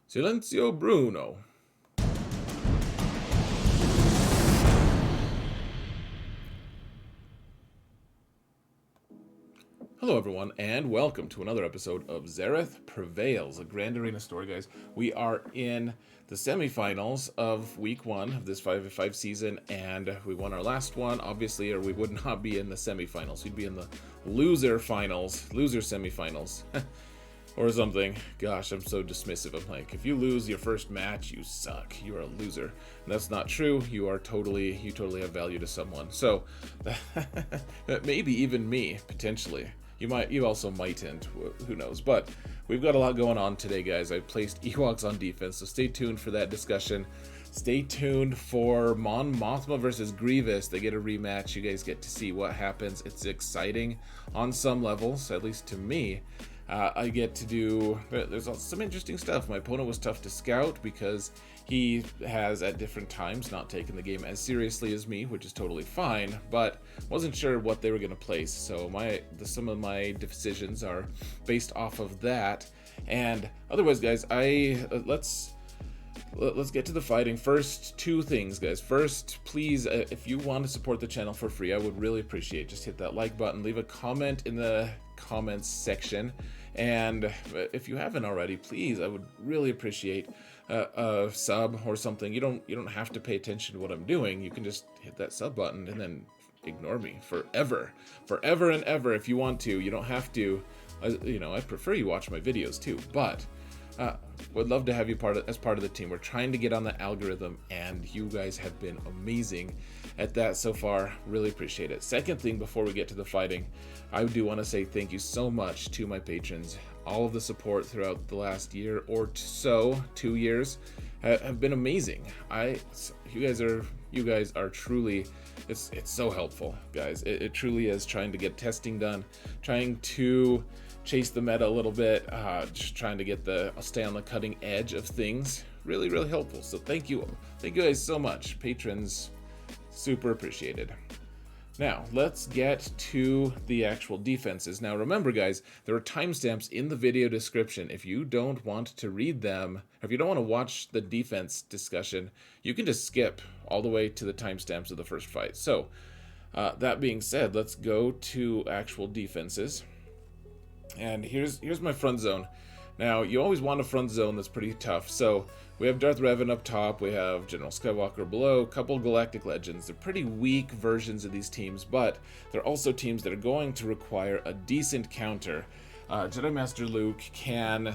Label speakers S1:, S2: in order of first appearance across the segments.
S1: Silenzio Bruno. Hello everyone, and welcome to another episode of Xaereth Prevails, a Grand Arena story, guys. We are in the semifinals of week 1 of this 5v5 season, and we won our last one, obviously, or we would not be in the semifinals. We'd be in the loser finals, loser semifinals. Or something. Gosh, I'm so dismissive. I'm like, if you lose your first match, you suck. You are a loser. And that's not true. You totally have value to someone. So, maybe even me, potentially. You also mightn't, who knows. But we've got a lot going on today, guys. I placed EWOKS on defense, so stay tuned for that discussion. Stay tuned for Mon Mothma versus Grievous. They get a rematch. You guys get to see what happens. It's exciting on some levels, at least to me. I get to do, there's some interesting stuff. My opponent was tough to scout because he has at different times not taken the game as seriously as me, which is totally fine, but wasn't sure what they were going to place. So some of my decisions are based off of that. And otherwise, guys, let's get to the fighting. First, two things, guys. First, please, if you want to support the channel for free, I would really appreciate, just hit that like button, leave a comment in the comments section, and if you haven't already, please, I would really appreciate a sub or something. You don't have to pay attention to what I'm doing. You can just hit that sub button and then ignore me forever and ever if you want to. You don't have to. I prefer you watch my videos too, but would love to have you as part of the team. We're trying to get on the algorithm, and you guys have been amazing at that so far. Really appreciate it. Second thing, before we get to the fighting, I do want to say thank you so much to my patrons. All of the support throughout the last year or so, 2 years, have been amazing. You guys are truly, it's so helpful, guys. It truly is. Trying to get testing done, trying to chase the meta a little bit, just trying to stay on the cutting edge of things. Really, really helpful. So thank you guys so much, patrons. Super appreciated. Now, let's get to the actual defenses. Now, remember, guys, there are timestamps in the video description. If you don't want to read them, if you don't want to watch the defense discussion, you can just skip all the way to the timestamps of the first fight. So, that being said, let's go to actual defenses. And here's my front zone. Now, you always want a front zone that's pretty tough. So we have Darth Revan up top, we have General Skywalker below, a couple Galactic Legends. They're pretty weak versions of these teams, but they're also teams that are going to require a decent counter. Jedi Master Luke can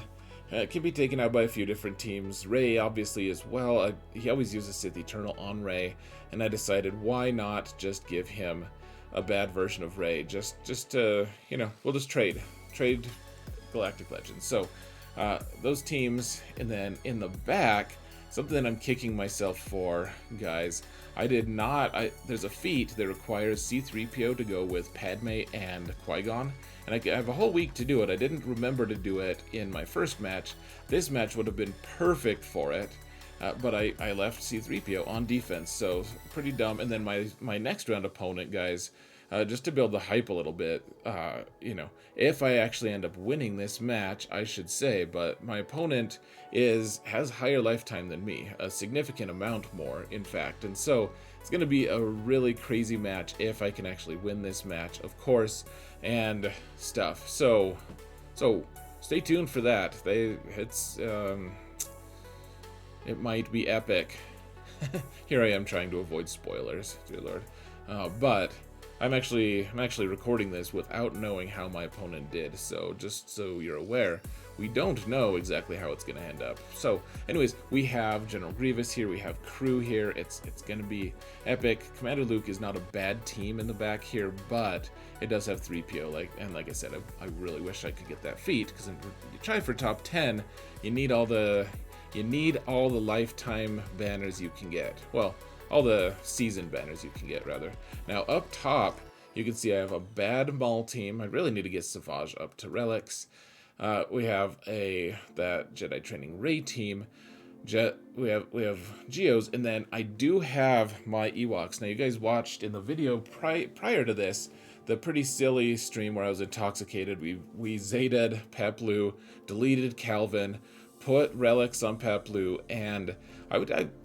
S1: be taken out by a few different teams. Rey, obviously, as well. He always uses Sith Eternal on Rey, and I decided, why not just give him a bad version of Rey? Just to, we'll just trade Galactic Legends. So those teams, and then in the back, something that I'm kicking myself for, guys, there's a feat that requires C-3PO to go with Padme and Qui-Gon, and I have a whole week to do it. I didn't remember to do it in my first match. This match would have been perfect for it, but I left C-3PO on defense, so pretty dumb. And then my next round opponent, guys, just to build the hype a little bit, if I actually end up winning this match, I should say, but my opponent has higher lifetime than me, a significant amount more, in fact, and so it's going to be a really crazy match if I can actually win this match, of course, and stuff. So stay tuned for that. It might be epic. Here I am trying to avoid spoilers, dear Lord, but I'm actually recording this without knowing how my opponent did, so just so you're aware, we don't know exactly how it's going to end up. So anyways, we have General Grievous here, we have crew here, it's going to be epic. Commander Luke is not a bad team in the back here, but it does have 3PO, like I said, I really wish I could get that feat, because you try for top 10, you need all the lifetime banners you can get. Well, all the season banners you can get, rather. Now, up top, you can see I have a bad Maul team. I really need to get Savage up to Relics. We have that Jedi Training Rey team. We have Geos, and then I do have my EWOKS. Now, you guys watched in the video prior to this the pretty silly stream where I was intoxicated. We Zeta'd Peplu, deleted Calvin, put relics on Paplu, and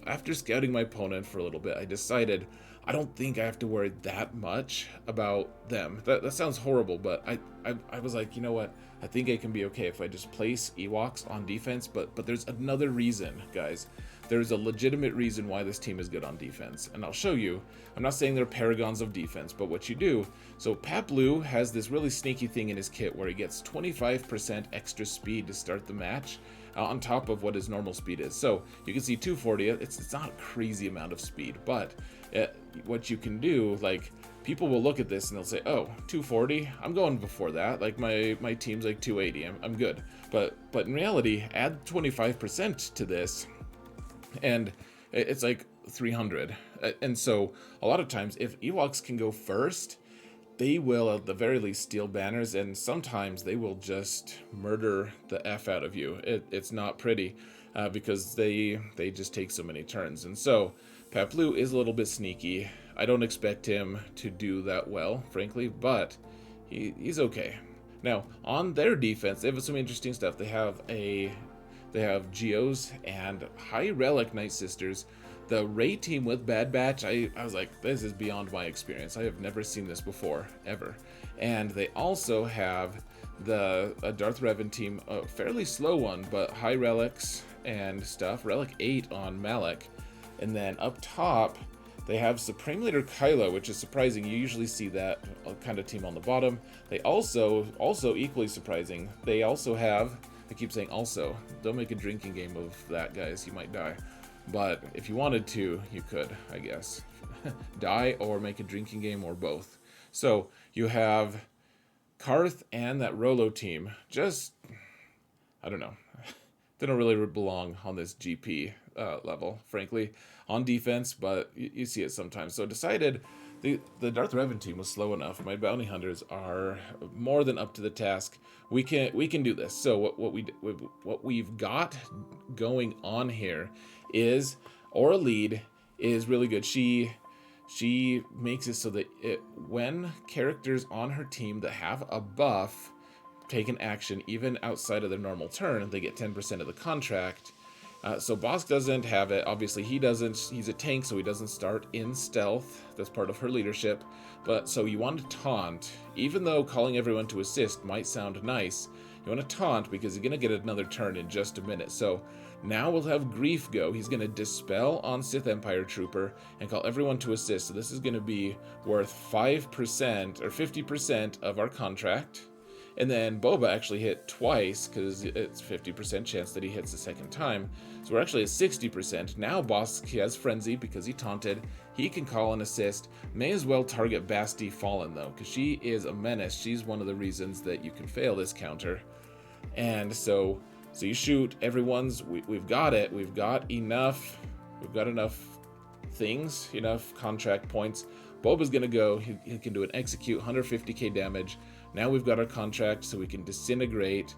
S1: after scouting my opponent for a little bit, I decided I don't think I have to worry that much about them. That sounds horrible, but I was like, you know what? I think I can be okay if I just place EWOKS on defense, but there's another reason, guys. There's a legitimate reason why this team is good on defense, and I'll show you. I'm not saying they're paragons of defense, but what you do, so Paplu has this really sneaky thing in his kit where he gets 25% extra speed to start the match, on top of what his normal speed is. So you can see 240, it's not a crazy amount of speed, but what you can do, like, people will look at this and they'll say, oh, 240, I'm going before that, like my team's like 280, I'm good. But in reality, add 25% to this, and it's like 300. And so a lot of times, if EWOKS can go first, they will at the very least steal banners, and sometimes they will just murder the F out of you. It's not pretty, because they just take so many turns. And so Paplu is a little bit sneaky. I don't expect him to do that well, frankly, but he's okay. Now, on their defense, they have some interesting stuff. They have Geos and High Relic Night Sisters. The raid team with Bad Batch, I was like, this is beyond my experience. I have never seen this before, ever. And they also have a Darth Revan team, a fairly slow one, but high relics and stuff. Relic 8 on Malak. And then up top, they have Supreme Leader Kylo, which is surprising. You usually see that kind of team on the bottom. They also equally surprising, they also have, I keep saying also, don't make a drinking game of that, guys, you might die. But if you wanted to, you could, I guess. Die or make a drinking game, or both. So you have Carth and that ROLO team. Just, I don't know. They don't really belong on this GP level, frankly, on defense, but you see it sometimes. So decided the Darth Revan team was slow enough. My bounty hunters are more than up to the task. We can do this. So what we've got going on here is Aurra lead is really good. She makes it so that when characters on her team that have a buff take an action even outside of their normal turn, they get 10% of the contract. So Bossk doesn't have it. Obviously, he doesn't. He's a tank, so he doesn't start in stealth. That's part of her leadership. But so you want to taunt, even though calling everyone to assist might sound nice. You want to taunt because you're gonna get another turn in just a minute. So now we'll have Grief go. He's gonna dispel on Sith Empire Trooper and call everyone to assist. So this is gonna be worth 5% or 50% of our contract. And then Boba actually hit twice because it's 50% chance that he hits the second time. So we're actually at 60%. Now Bossk has Frenzy because he taunted. He can call an assist. May as well target Basti Fallen though, because she is a menace. She's one of the reasons that you can fail this counter. And so you shoot everyone's. We've got it. We've got enough. We've got enough things, enough contract points. Boba's gonna go. He can do an execute, 150k damage. Now we've got our contract, so we can disintegrate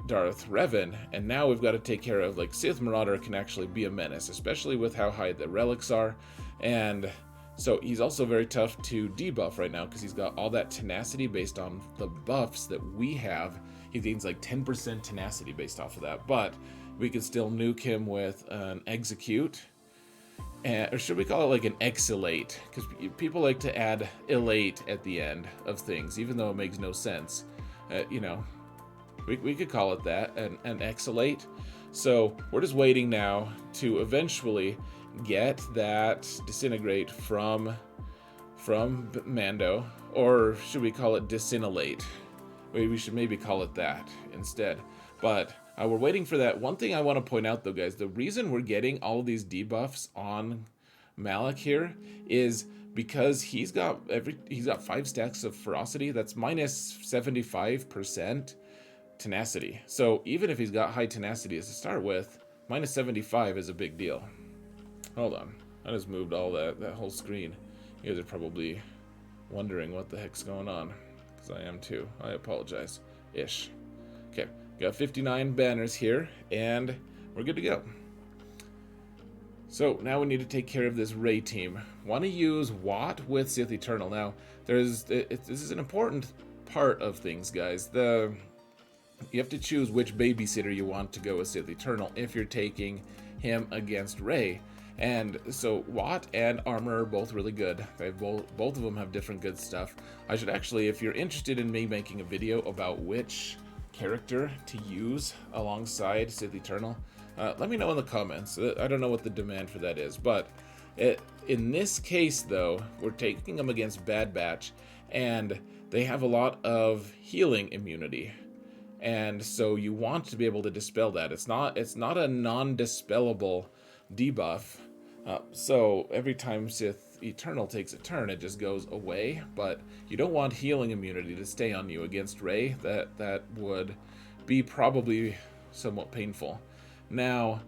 S1: Darth Revan, and now we've got to take care of, like, Sith Marauder can actually be a menace, especially with how high the relics are, and so he's also very tough to debuff right now because he's got all that tenacity based on the buffs that we have. He gains like 10% tenacity based off of that, but we can still nuke him with an execute. Or should we call it like an exilate? Because people like to add elate at the end of things, even though it makes no sense. We could call it that, an exilate. So we're just waiting now to eventually get that disintegrate from Mando, or should we call it disintegrate? We should maybe call it that instead. But we're waiting for that. One thing I want to point out, though, guys, the reason we're getting all of these debuffs on Malak here is because he's got 5 stacks of ferocity. That's minus 75% tenacity. So even if he's got high tenacity to start with, minus 75 is a big deal. Hold on, I just moved all that whole screen. You guys are probably wondering what the heck's going on, because I am too. I apologize. Ish. Okay. Got 59 banners here, and we're good to go. So now we need to take care of this Rey team. Want to use Watt with Sith Eternal. Now, this is an important part of things, guys. You have to choose which babysitter you want to go with Sith Eternal if you're taking him against Rey. And so Watt and Armor are both really good. They both of them have different good stuff. I should actually, if you're interested in me making a video about which character to use alongside Sith Eternal, let me know in the comments. I don't know what the demand for that is, but in this case though, we're taking them against Bad Batch, and they have a lot of healing immunity. And so you want to be able to dispel that. It's not a non-dispellable debuff. So every time Sith Eternal takes a turn, it just goes away. But you don't want healing immunity to stay on you against Rey. That would be probably somewhat painful. Now,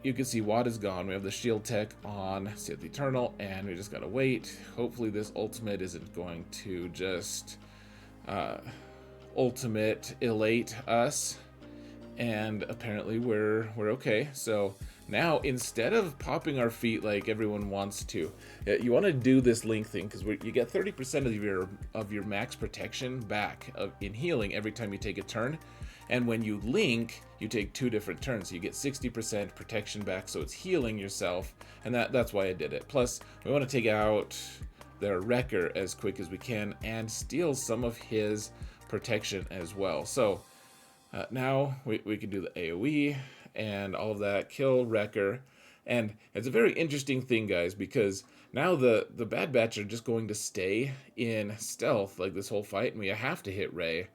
S1: you can see Watt is gone. We have the shield tech on Sith Eternal, and we just gotta wait. Hopefully this ultimate isn't going to just ultimate elate us, and apparently we're okay. So now, instead of popping our feet like everyone wants to, you want to do this link thing, because you get 30% of your max protection back in healing every time you take a turn. And when you link, you take 2 different turns. So you get 60% protection back, so it's healing yourself, and that's why I did it. Plus, we want to take out their Wrecker as quick as we can and steal some of his protection as well. So now we can do the AoE and all of that, kill Wrecker. And it's a very interesting thing, guys, because now the Bad Batch are just going to stay in stealth like this whole fight, and we have to hit Rey.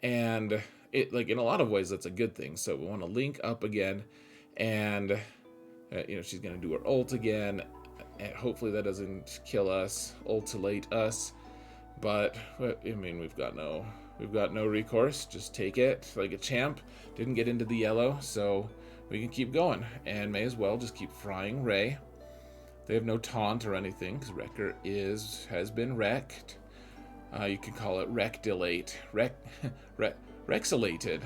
S1: And it, like, in a lot of ways, that's a good thing. So we want to link up again, and she's going to do her ult again, and hopefully that doesn't kill us, ultilate us. But I mean, we've got no recourse. Just take it like a champ. Didn't get into the yellow, so we can keep going, and may as well just keep frying Rey. They have no taunt or anything because Wrecker has been wrecked. You can call it Rectilate, Rexilated,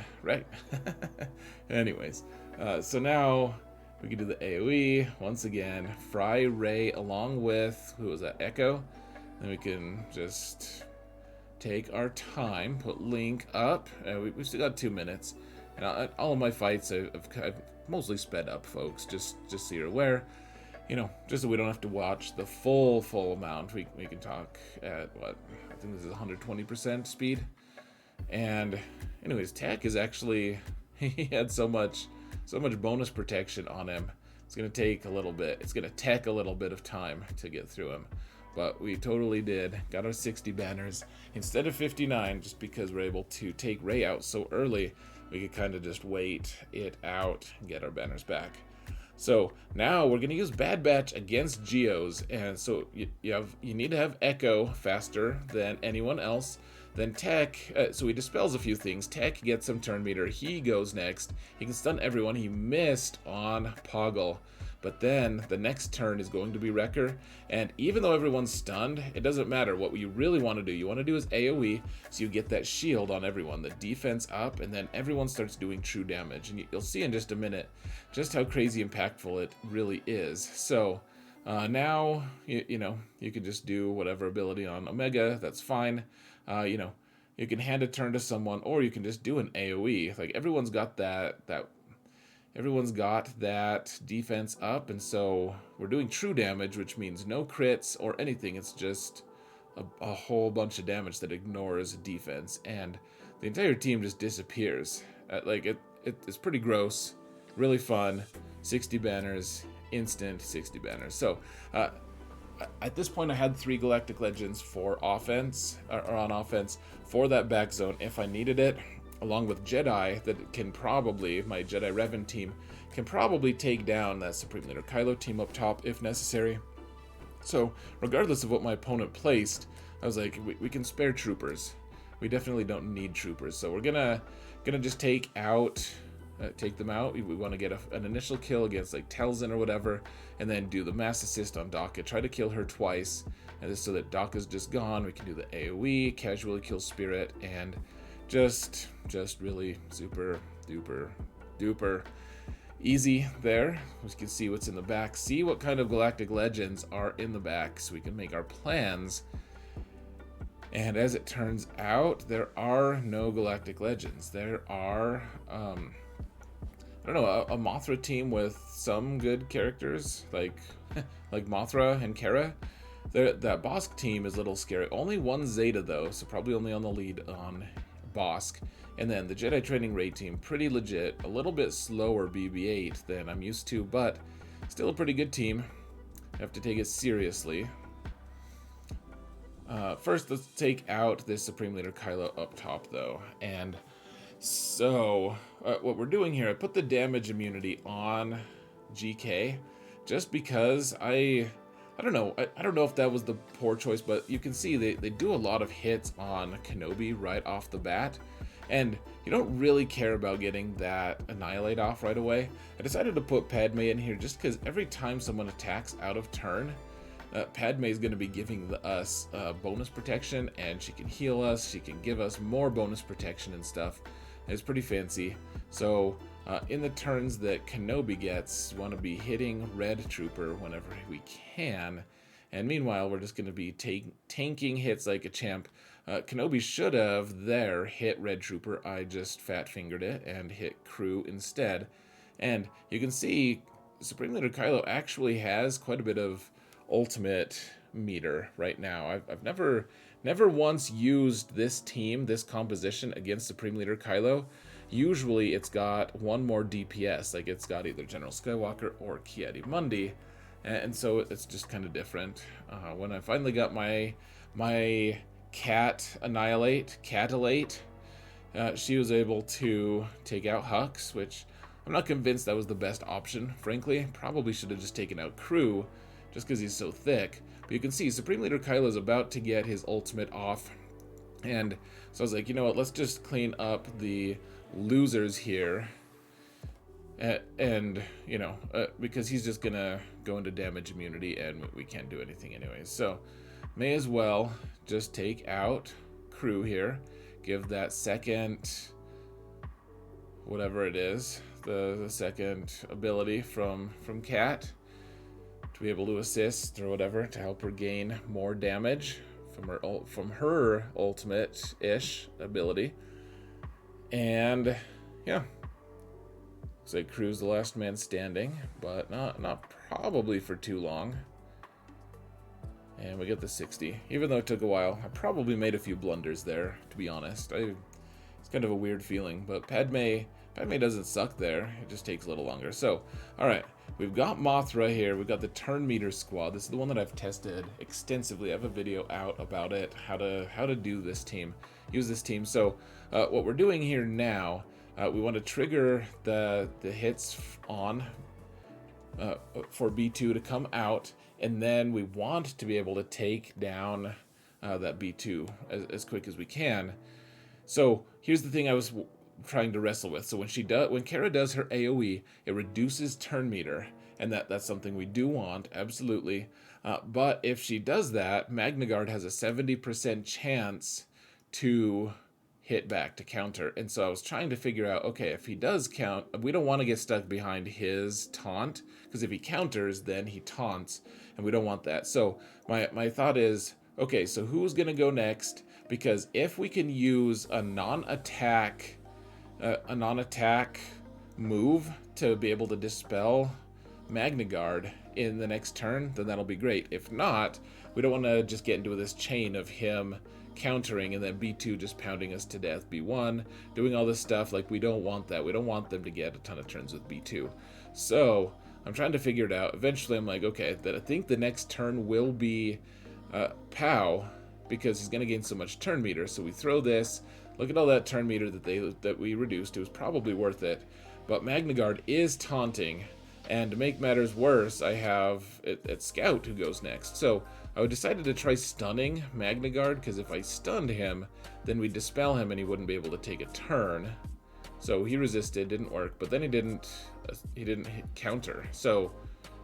S1: Anyways, so now we can do the AoE once again. Fry Rey along with, who was that, Echo? Then we can just take our time, put Link up. We've still got 2 minutes. And all of my fights I've mostly sped up, folks, just so you're aware. Just so we don't have to watch the full amount. We can talk at, what, I think this is 120% speed. And anyways, Tech is actually, he had so much bonus protection on him. It's going to take a little bit. It's going to take a little bit of time to get through him. But we totally did. Got our 60 banners instead of 59, just because we're able to take Rey out so early. We could kind of just wait it out and get our banners back. So now we're going to use Bad Batch against Geos. And so you need to have Echo faster than anyone else. Then Tech, so he dispels a few things. Tech gets some turn meter. He goes next. He can stun everyone. He missed on Poggle. But then the next turn is going to be Wrecker. And even though everyone's stunned, it doesn't matter. What you really want to do, you want to do is AoE, so you get that shield on everyone, the defense up, and then everyone starts doing true damage. And you'll see in just a minute just how crazy impactful it really is. So now, you can just do whatever ability on Omega. That's fine. You can hand a turn to someone, or you can just do an AoE. Like, everyone's got everyone's got that defense up, and so we're doing true damage, which means no crits or anything. It's just a whole bunch of damage that ignores defense, and the entire team just disappears. It's pretty gross, really fun. 60 banners, instant 60 banners. So at this point, I had 3 Galactic Legends for offense, or on offense, for that back zone if I needed it, along with Jedi that can probably, my Jedi Revan team, can probably take down that Supreme Leader Kylo team up top if necessary. So regardless of what my opponent placed, I was like, we can spare troopers. We definitely don't need troopers, so we're gonna just take them out. We want to get an initial kill against like Talzin or whatever, and then do the mass assist on Daka. Try to kill her twice, and just so that Daka's just gone, we can do the AoE, casually kill Spirit, and just really super duper easy there. We can see what's in the back, see what kind of Galactic Legends are in the back, so we can make our plans. And as it turns out, there are no Galactic Legends. There are, I don't know, a Mothra team with some good characters, like like Mothra and Kara. That Bossk team is a little scary. Only one Zeta, though, so probably only on the lead on Bossk. And then the Jedi Training Raid team, pretty legit. A little bit slower BB-8 than I'm used to, but still a pretty good team. I have to take it seriously. First, let's take out this Supreme Leader Kylo up top, though. And so, what we're doing here, I put the damage immunity on GK just because I don't know. I don't know if that was the poor choice, but you can see they do a lot of hits on Kenobi right off the bat. And you don't really care about getting that Annihilate off right away. I decided to put Padme in here just because every time someone attacks out of turn, Padme is going to be giving us bonus protection, and she can heal us, she can give us more bonus protection and stuff. It's pretty fancy. So in the turns that Kenobi gets, we want to be hitting Red Trooper whenever we can. And meanwhile, we're just going to be tanking hits like a champ. Kenobi should have hit Red Trooper. I just fat fingered it and hit Crew instead. And you can see Supreme Leader Kylo actually has quite a bit of ultimate meter right now. I've never once used this team, this composition against Supreme Leader Kylo. Usually it's got one more DPS, like it's got either General Skywalker or Ki-Adi-Mundi, and so it's just kind of different. When I finally got my Catalate, she was able to take out Hux, which I'm not convinced that was the best option, frankly. Probably should have just taken out Crew, just because he's so thick. But you can see Supreme Leader Kylo is about to get his ultimate off, and so I was like, you know what, let's just clean up the losers here, and you know, because he's just gonna go into damage immunity and we can't do anything anyways. So may as well just take out Crew here, give that second, whatever it is, the second ability from Cat to be able to assist or whatever to help her gain more damage from her ultimate-ish ability. And yeah, looks like Crew's the last man standing, but not probably for too long. And we get the 60, even though it took a while. I probably made a few blunders there, to be honest. It's kind of a weird feeling, but Padme doesn't suck there. It just takes a little longer. So, all right, we've got Mothra here. We've got the Turn Meter Squad. This is the one that I've tested extensively. I have a video out about it, how to do this team, use this team. So, what we're doing here now, we want to trigger the hits on for B2 to come out, and then we want to be able to take down that B2 as quick as we can. So here's the thing I was trying to wrestle with. So when Kara does her AoE, it reduces turn meter, and that's something we do want, absolutely. But if she does that, Magna Guard has a 70% chance to hit back, to counter. And so I was trying to figure out, okay, if he does count, we don't want to get stuck behind his taunt, because if he counters, then he taunts, and we don't want that. So my thought is, okay, so who's going to go next? Because if we can use a non-attack move to be able to dispel Magna Guard in the next turn, then that'll be great. If not, we don't want to just get into this chain of him countering and then B2 just pounding us to death, B1 doing all this stuff. Like, we don't want that. We don't want them to get a ton of turns with B2. So I'm trying to figure it out. Eventually I'm like, okay, that I think the next turn will be Pow, because he's going to gain so much turn meter. So we throw this. Look at all that turn meter that we reduced. It was probably worth it. But Magna Guard is taunting, and to make matters worse, I have it's Scout who goes next. So I decided to try stunning Magna Guard, because if I stunned him, then we'd dispel him and he wouldn't be able to take a turn. So he resisted, didn't work, but then he didn't hit counter. So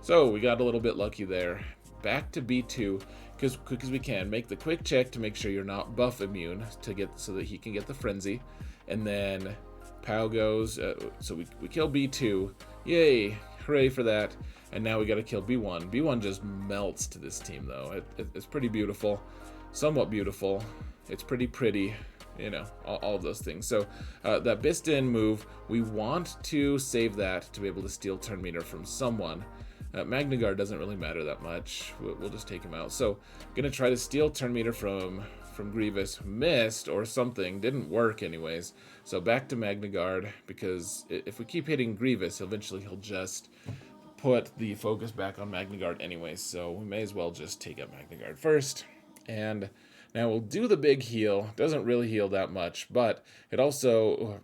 S1: we got a little bit lucky there. Back to B2, because quick as we can. Make the quick check to make sure you're not buff immune so that he can get the frenzy, and then Pow goes. So we kill B2. Yay! Hooray for that. And now we got to kill B1. B1 just melts to this team, though. It's pretty beautiful, somewhat beautiful. It's pretty, you know, all of those things. So that Biston move, we want to save that to be able to steal turn meter from someone. Magnagard doesn't really matter that much. We'll just take him out. So I'm gonna try to steal turn meter from Grievous. Missed or something. Didn't work anyways. So back to Magnagard, because if we keep hitting Grievous, eventually he'll just put the focus back on Magnagard anyways. So we may as well just take out Magnagard first. And now we'll do the big heal. Doesn't really heal that much, but it also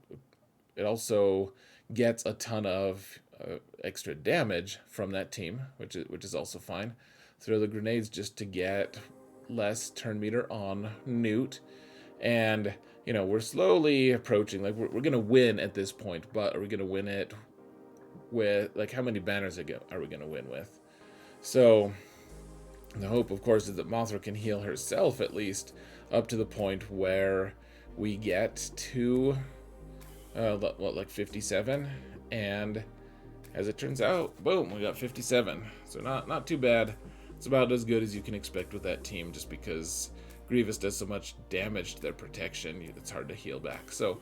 S1: gets a ton of extra damage from that team, which is also fine. Throw the grenades just to get less turn meter on Nute, and you know, we're slowly approaching, like we're gonna win at this point, but are we gonna win it with, like, how many banners are we gonna win with? So the hope, of course, is that Mothra can heal herself at least up to the point where we get to like 57, and as it turns out, boom, we got 57. So not too bad. It's about as good as you can expect with that team, just because Grievous does so much damage to their protection, it's hard to heal back. So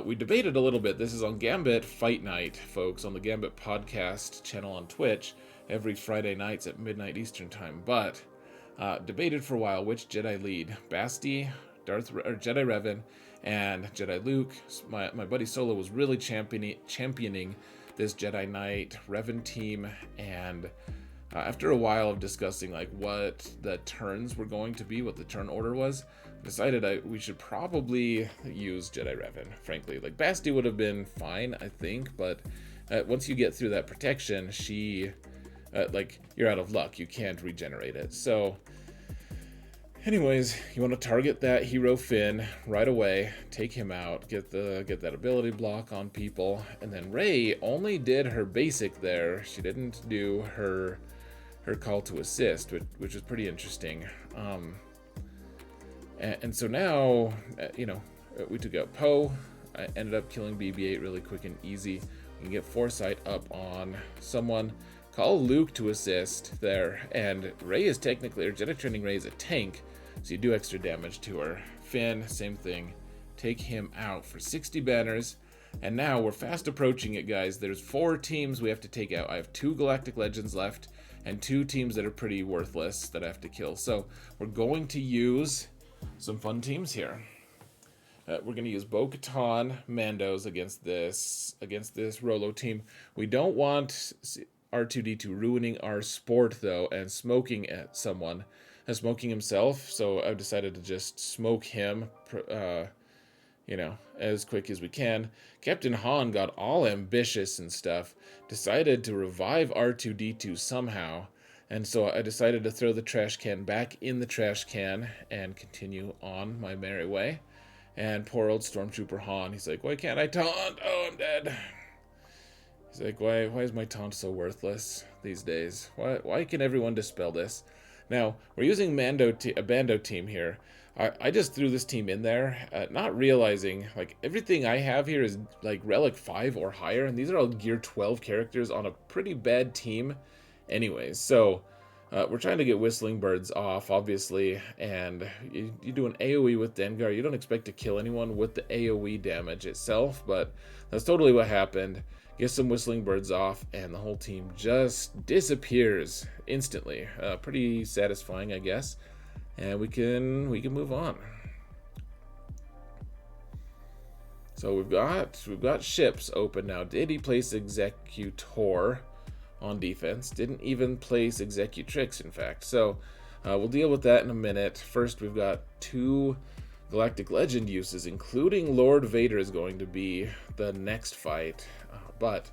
S1: we debated a little bit. This is on Gambit Fight Night, folks, on the Gambit podcast channel on Twitch every Friday nights at midnight Eastern time. But debated for a while which Jedi lead: Basti, Jedi Revan, and Jedi Luke. My buddy Solo was really championing this Jedi Knight Revan team, and after a while of discussing like what the turns were going to be, what the turn order was, decided we should probably use Jedi Revan. Frankly, like Basti would have been fine, I think, but once you get through that protection, she like, you're out of luck. You can't regenerate it. So anyways, you want to target that hero Finn right away, take him out, get that ability block on people, and then Rey only did her basic there. She didn't do her call to assist, which was pretty interesting. And so now, you know, we took out Poe. I ended up killing BB-8 really quick and easy. We can get Foresight up on someone. Call Luke to assist there, and Rey is technically, or Jedi Training Rey is a tank, so you do extra damage to her. Finn, same thing. Take him out for 60 banners, and now we're fast approaching it, guys. There's 4 teams we have to take out. I have 2 Galactic Legends left, and 2 teams that are pretty worthless that I have to kill. So we're going to use some fun teams here. We're going to use Bo-Katan, Mandos against this ROLO team. We don't want R2-D2 ruining our sport, though, and smoking at someone, and smoking himself. So I've decided to just smoke him, you know, as quick as we can. Captain Han got all ambitious and stuff, decided to revive R2-D2 somehow, and so I decided to throw the trash can back in the trash can and continue on my merry way. And poor old Stormtrooper Han, he's like, why can't I taunt? Oh, I'm dead. He's like, why is my taunt so worthless these days? Why can everyone dispel this? Now, we're using a Bando team here. I just threw this team in there, not realizing, like, everything I have here is, like, Relic 5 or higher, and these are all Gear 12 characters on a pretty bad team anyways. So, we're trying to get Whistling Birds off, obviously, and you do an AoE with Dengar. You don't expect to kill anyone with the AoE damage itself, but that's totally what happened. Get some Whistling Birds off, and the whole team just disappears instantly. Pretty satisfying, I guess. And we can move on. So we've got ships open now. Did he place Executor on defense? Didn't even place Executrix, in fact. So we'll deal with that in a minute. First, we've got 2 Galactic Legend uses, including Lord Vader is going to be the next fight. But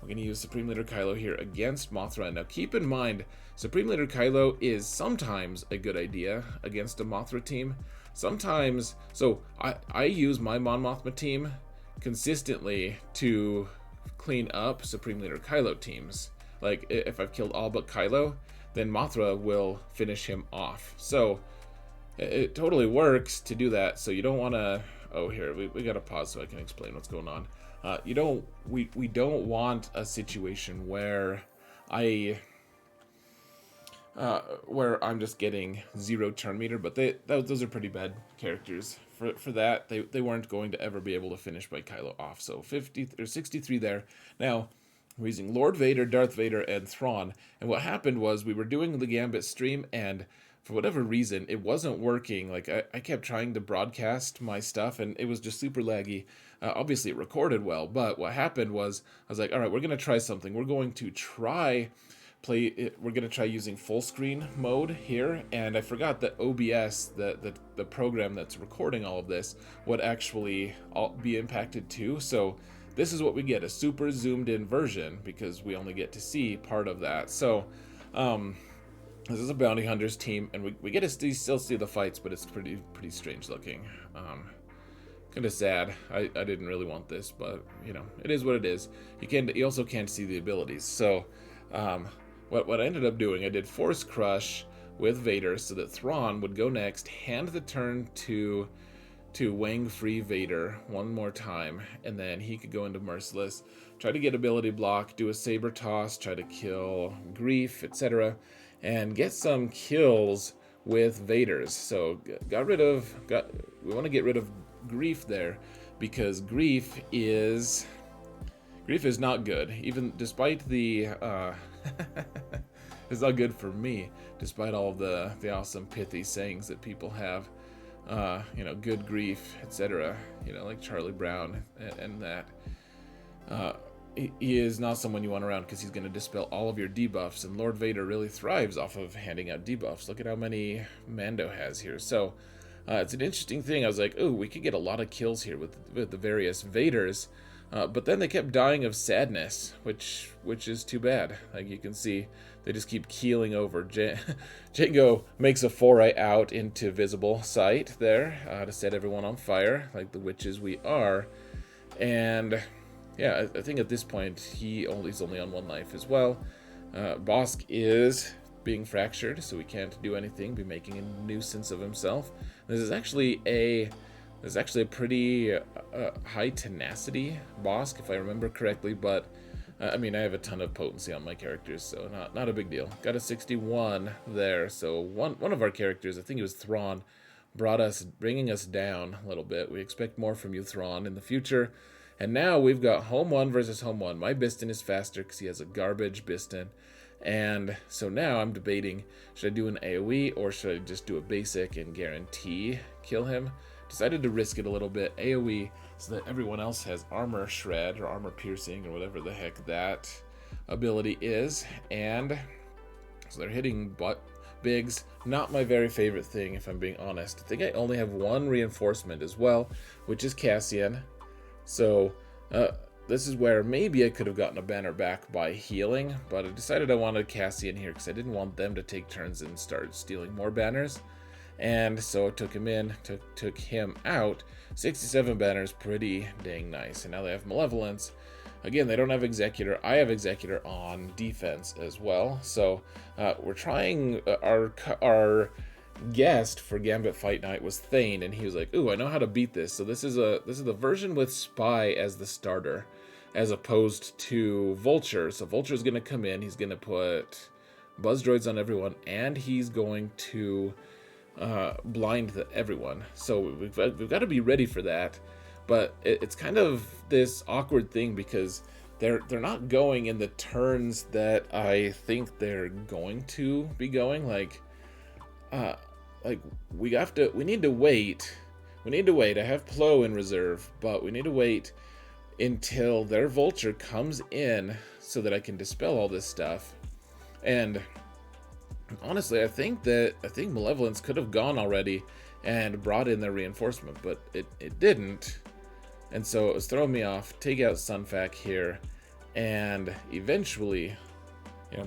S1: we're going to use Supreme Leader Kylo here against Mothra. Now keep in mind, Supreme Leader Kylo is sometimes a good idea against a Mothra team. Sometimes, so I use my Mon Mothma team consistently to clean up Supreme Leader Kylo teams. Like, if I've killed all but Kylo, then Mothra will finish him off. So it totally works to do that. So you don't want to, oh, here, we got to pause so I can explain what's going on. We don't want a situation where I where I'm just getting 0 turn meter, but those are pretty bad characters. For that, they weren't going to ever be able to finish by Kylo off. So 50 or 63 there. Now, we're using Lord Vader, Darth Vader, and Thrawn. And what happened was we were doing the Gambit stream, and for whatever reason, it wasn't working. Like, I kept trying to broadcast my stuff, and it was just super laggy. Obviously, it recorded well, but what happened was I was like, all right, we're going to try something. We're going to try we're going to try using full screen mode here, and I forgot that OBS, the program that's recording all of this, would actually be impacted too. So this is what we get, a super zoomed in version, because we only get to see part of that. So this is a bounty hunters team, and we get to still see the fights, but it's pretty strange looking. Kind of sad. I didn't really want this, but you know, it is what it is. You also can't see the abilities. So what I ended up doing, I did Force Crush with Vader so that Thrawn would go next, hand the turn to Wang free Vader one more time, and then he could go into Merciless, try to get ability block, do a saber toss, try to kill Grief, etc., and get some kills with Vader's. So we want to get rid of Grief there, because Grief is not good, even despite the it's not good for me, despite all of the awesome pithy sayings that people have. You know, good grief, etc. You know, like Charlie Brown and that. He is not someone you want around, because he's going to dispel all of your debuffs, and Lord Vader really thrives off of handing out debuffs. Look at how many Mando has here. So it's an interesting thing. I was like, oh, we could get a lot of kills here with the various Vaders. But then they kept dying of sadness, which is too bad. Like you can see, they just keep keeling over. Jango makes a foray out into visible sight there to set everyone on fire, like the witches we are. And yeah, I think at this point he's only on 1 life as well. Bossk is being fractured, so he can't do anything, be making a nuisance of himself. There's actually a pretty high tenacity Bossk, if I remember correctly, but I mean, I have a ton of potency on my characters, so not a big deal. Got a 61 there, so one of our characters, I think it was Thrawn, bringing us down a little bit. We expect more from you, Thrawn, in the future. And now we've got Home 1 versus Home 1. My Biston is faster because he has a garbage Biston. And so now I'm debating, should I do an AoE or should I just do a basic and guarantee kill him? Decided to risk it a little bit, AoE, so that everyone else has armor shred or armor piercing or whatever the heck that ability is. And so they're hitting butt bigs. Not my very favorite thing, if I'm being honest. I think I only have 1 reinforcement as well, which is Cassian. So this is where maybe I could have gotten a banner back by healing, but I decided I wanted Cassian here because I didn't want them to take turns and start stealing more banners. And so I took him in, took him out. 67 banners, pretty dang nice. And now they have Malevolence. Again, they don't have Executor. I have Executor on defense as well. So we're trying our guest for Gambit Fight Night was Thane, and he was like, "Ooh, I know how to beat this." So this is the version with Spy as the starter, as opposed to Vulture. So Vulture's gonna come in. He's gonna put Buzz Droids on everyone, and he's going to blind everyone. So we've got to be ready for that. But it's kind of this awkward thing because they're not going in the turns that I think they're going to be going. Like we need to wait. We need to wait. I have Plo in reserve, but we need to wait until their Vulture comes in so that I can dispel all this stuff. And honestly, I think Malevolence could have gone already and brought in their reinforcement, but it didn't. And so it was throwing me off. Take out Sunfac here, and eventually,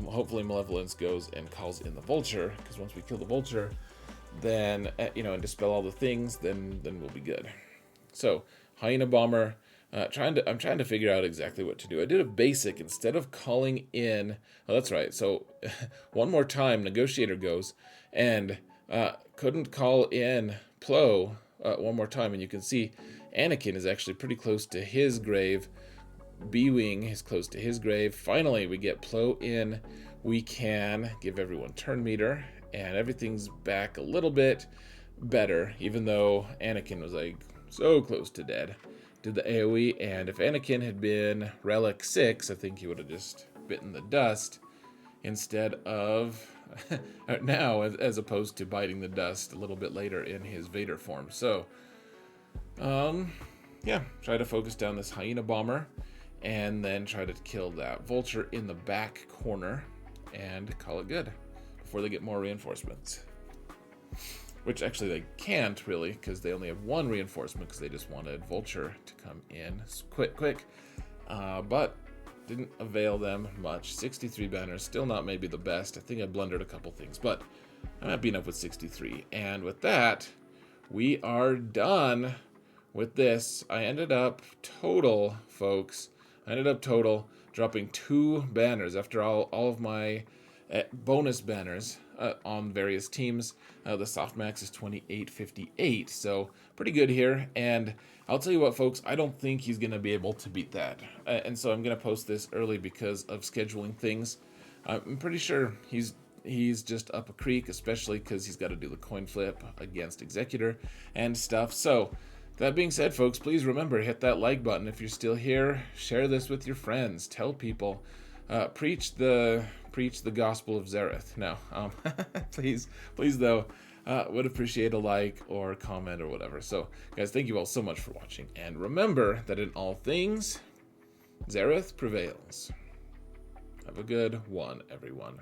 S1: hopefully Malevolence goes and calls in the Vulture, because once we kill the Vulture, then, and dispel all the things, then we'll be good. So, Hyena Bomber, I'm trying to figure out exactly what to do. I did a basic instead of calling in. Oh, that's right. So, one more time, Negotiator goes, and couldn't call in Plo one more time, and you can see Anakin is actually pretty close to his grave. B-Wing is close to his grave. Finally, we get Plo in we can give everyone turn meter, and everything's back a little bit better, even though Anakin was like so close to dead. Did the AoE, and if Anakin had been Relic 6, I think he would have just bitten the dust instead of now, as opposed to biting the dust a little bit later in his Vader form. So, yeah, try to focus down this Hyena Bomber, and then try to kill that Vulture in the back corner, and call it good before they get more reinforcements. Which actually they can't really, because they only have one reinforcement, because they just wanted Vulture to come in quick. But didn't avail them much. 63 banners, still not maybe the best. I think I blundered a couple things, but I'm happy enough with 63. And with that, we are done with this. I ended up total, folks, dropping 2 banners after all of my bonus banners on various teams. The softmax is 2858, so pretty good here. And I'll tell you what, folks, I don't think he's going to be able to beat that. And so I'm going to post this early because of scheduling things. I'm pretty sure he's just up a creek, especially because he's got to do the coin flip against Executor and stuff. So that being said, folks, please remember, hit that like button if you're still here. Share this with your friends. Tell people. Preach the gospel of Xaereth. No, please though, would appreciate a like or comment or whatever. So, guys, thank you all so much for watching, and remember that in all things, Xaereth prevails. Have a good one, everyone.